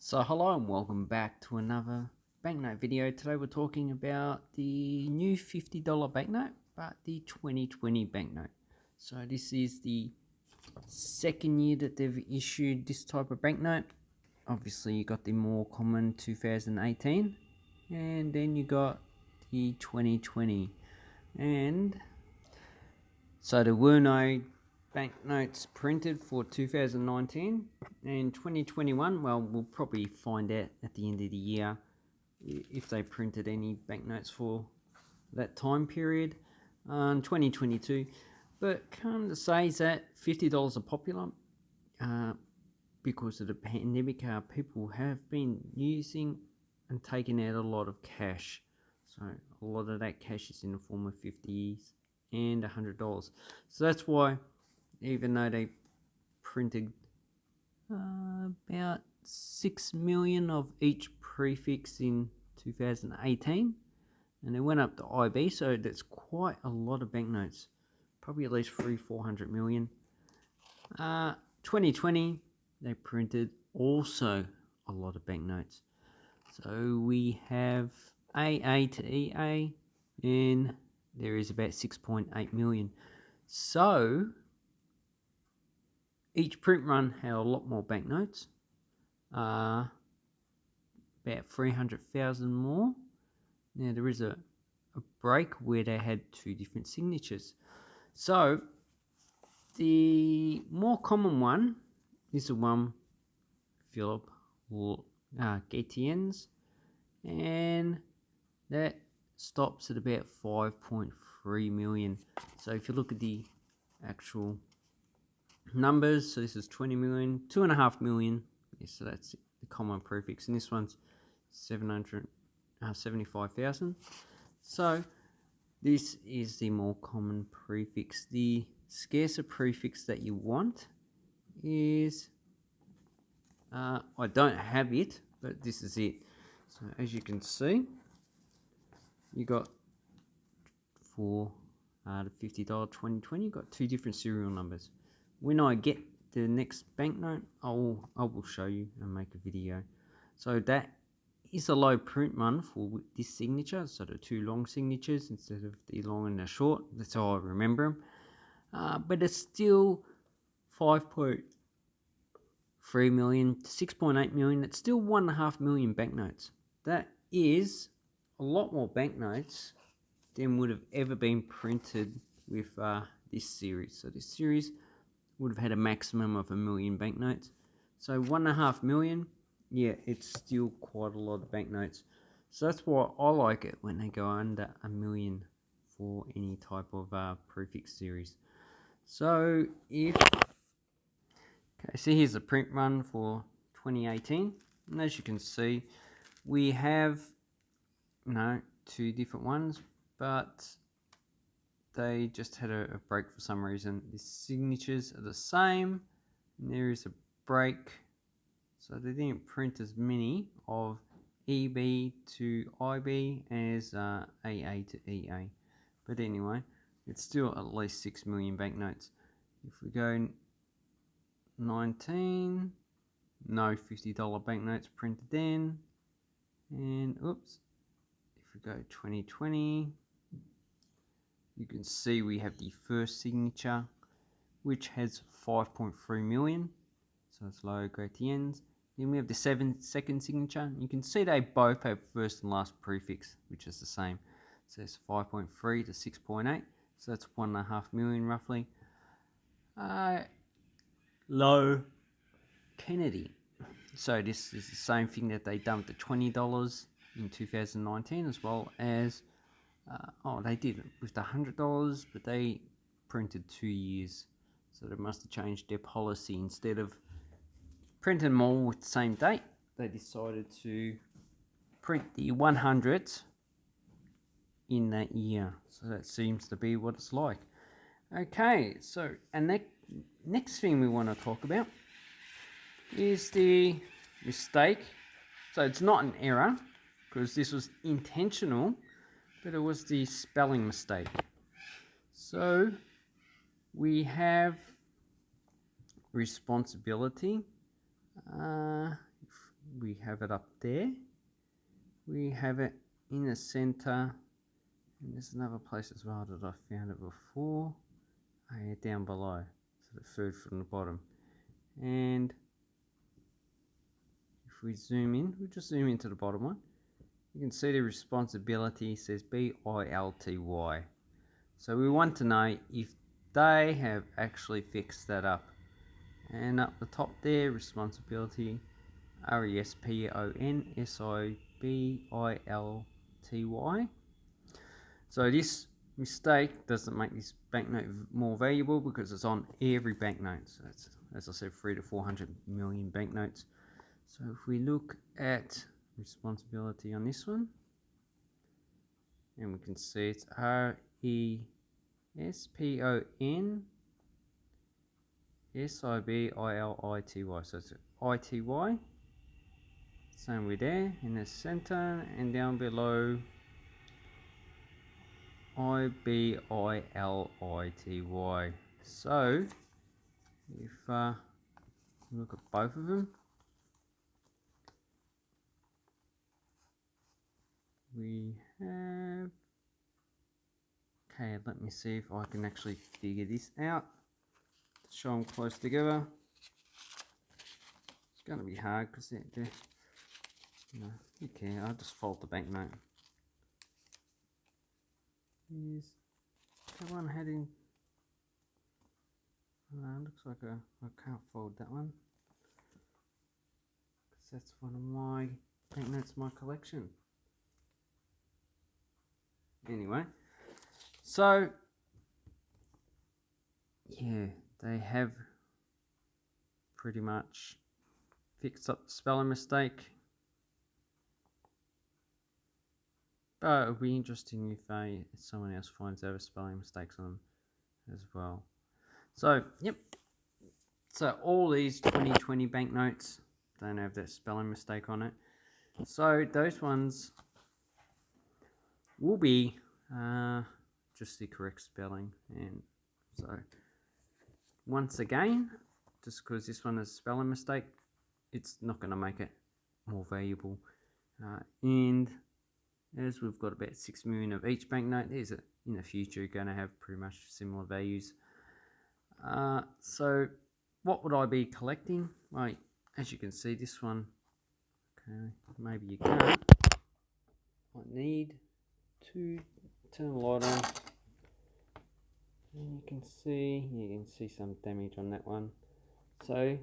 So hello and welcome back to another banknote video. Today we're talking about the new $50 banknote, but the 2020 banknote. So this is the second year that they've issued this type of banknote. Obviously you got the more common 2018 and then you got the 2020. And so there were no banknotes printed for 2019 and 2021. Well, we'll probably find out at the end of the year if they printed any banknotes for that time period. 2022, but come to say that $50 are popular because of the pandemic. People have been using and taking out a lot of cash, so a lot of that cash is in the form of 50s and $100. So that's why, even though they printed about 6 million of each prefix in 2018, and they went up to IB, so that's quite a lot of banknotes, probably at least 300-400 million. 2020 they printed also a lot of banknotes, so we have AA to EA, and there is about 6.8 million. So each print run had a lot more banknotes, about 300,000 more. Now there is a break where they had two different signatures. So the more common one is the one Philip Gaetien's, and that stops at about 5.3 million. So if you look at the actual numbers, so this is 20 million, 2.5 million. Yes, so that's the common prefix, and this one's 775,000. So this is the more common prefix. The scarcer prefix that you want is I don't have it, but this is it. So as you can see, you got for the $50 2020, you got two different serial numbers. When I get the next banknote, I will show you and make a video. So that is a low print run for this signature, so the two long signatures instead of the long and the short. That's how I remember them. But it's still 5.3 million to 6.8 million. It's still 1.5 million banknotes. That is a lot more banknotes than would have ever been printed with this series. So this series would have had a maximum of 1 million banknotes. So 1.5 million, yeah, it's still quite a lot of banknotes. So that's why I like it when they go under 1 million for any type of prefix series. So so here's the print run for 2018, and as you can see, we have two different ones, but they just had a break for some reason. The signatures are the same, and there is a break, so they didn't print as many of EB to IB as AA to EA. But anyway, it's still at least 6 million banknotes. If we go 19, no $50 banknotes printed then, and oops, if we go 2020, you can see we have the first signature, which has 5.3 million, so it's low gradients. Then we have the second signature. You can see they both have first and last prefix, which is the same. So it's 5.3 to 6.8, so that's 1.5 million roughly. Low Kennedy. So this is the same thing that they done with the $20 in 2019, as well as they did it with the $100, but they printed 2 years, so they must have changed their policy. Instead of printing them all with the same date, they decided to print the 100s in that year. So that seems to be what it's like. Okay, so and next thing we want to talk about is the mistake. So it's not an error because this was intentional, but it was the spelling mistake. So we have responsibility. If we we have it up there. We have it in the center, and there's another place as well that I found it before. Oh yeah, down below, so the third from the bottom. And if we zoom in, we'll just zoom into the bottom one. You can see the responsibility says BILTY. So we want to know if they have actually fixed that up. And up the top there, responsibility, RESPONSIBILTY. So this mistake doesn't make this banknote more valuable because it's on every banknote. So it's, as I said, 300 to 400 million banknotes. So if we look at responsibility on this one, and we can see it's RESPONSIBILTY. So it's ITY. Same with there in the center, and down below IBILITY. So if look at both of them, we have, okay, let me see if I can actually figure this out. Show them close together. It's going to be hard because they're you know, okay, I'll just fold the banknote. Is that one heading? Looks like I can't fold that one because that's one of my banknotes in my collection. Anyway, so yeah, they have pretty much fixed up the spelling mistake. But it'll be interesting if someone else finds out spelling mistakes on them as well. So, yep. So all these 2020 banknotes don't have that spelling mistake on it. So those ones will be just the correct spelling. And so once again, just because this one is a spelling mistake, it's not going to make it more valuable. And as we've got about 6 million of each banknote, there's in the future going to have pretty much similar values. So what would I be collecting? Well, as you can see, this one, okay, maybe you can't. I need to turn the light on, and you can see some damage on that one. So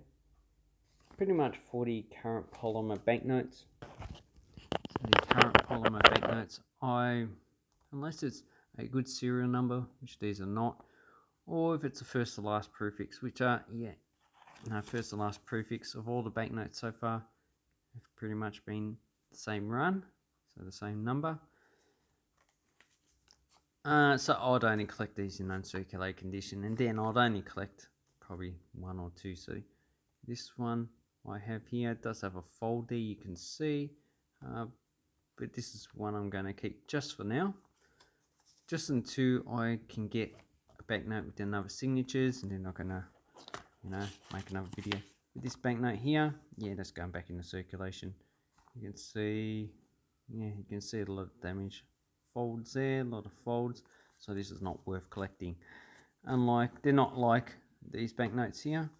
pretty much 40 current polymer banknotes. So the current polymer banknotes, unless it's a good serial number, which these are not, or if it's a first to last prefix, which are, first to last prefix of all the banknotes so far have pretty much been the same run, so the same number. So I'd only collect these in uncirculated condition, and then I'd only collect probably one or two. So this one I have here does have a folder, you can see, but this is one I'm going to keep just for now, just until I can get a banknote with another signatures, and then I'm going to, make another video. With this banknote here, yeah, that's going back into circulation. You can see, you can see a lot of damage. Folds there, a lot of folds. So this is not worth collecting. They're not like these banknotes here.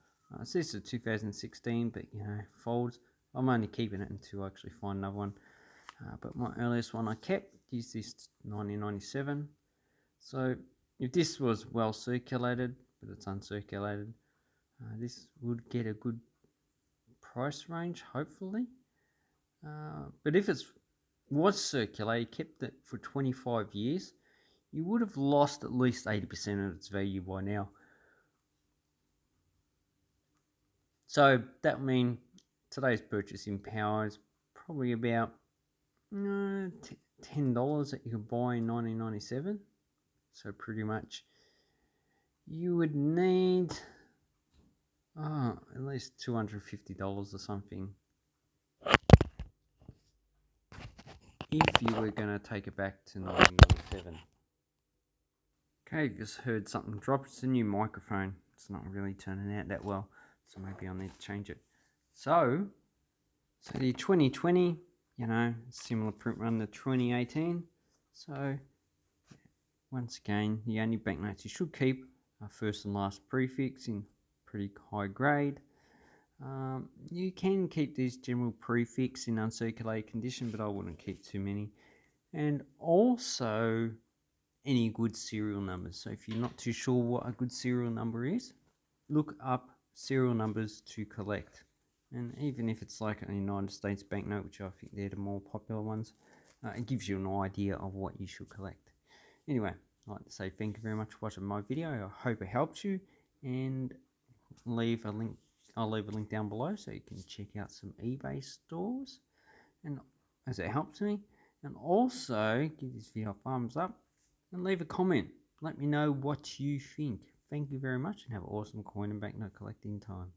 So this is 2016, but folds. I'm only keeping it until I actually find another one. But my earliest one I kept is this 1997. So if this was well circulated, but it's uncirculated, this would get a good price range, hopefully. But if it was circulated, kept it for 25 years, you would have lost at least 80% of its value by now. So that would mean today's purchasing power is probably about $10 that you could buy in 1997. So pretty much you would need at least $250 or something if you were going to take it back to 1997. Okay, just heard something drop. It's a new microphone. It's not really turning out that well, so maybe I'll need to change it. So So the 2020, you know, similar print run to 2018. So once again, the only banknotes you should keep are first and last prefix in pretty high grade. You can keep these general prefix in uncirculated condition, but I wouldn't keep too many. And also any good serial numbers. So if you're not too sure what a good serial number is, look up serial numbers to collect. And even if it's like a United States banknote, which I think they're the more popular ones, it gives you an idea of what you should collect. Anyway, I'd like to say thank you very much for watching my video. I hope it helped you, and leave a link. I'll leave a link down below so you can check out some eBay stores, and as it helps me. And also give this video a thumbs up and leave a comment. Let me know what you think. Thank you very much, and have an awesome coin and banknote collecting time.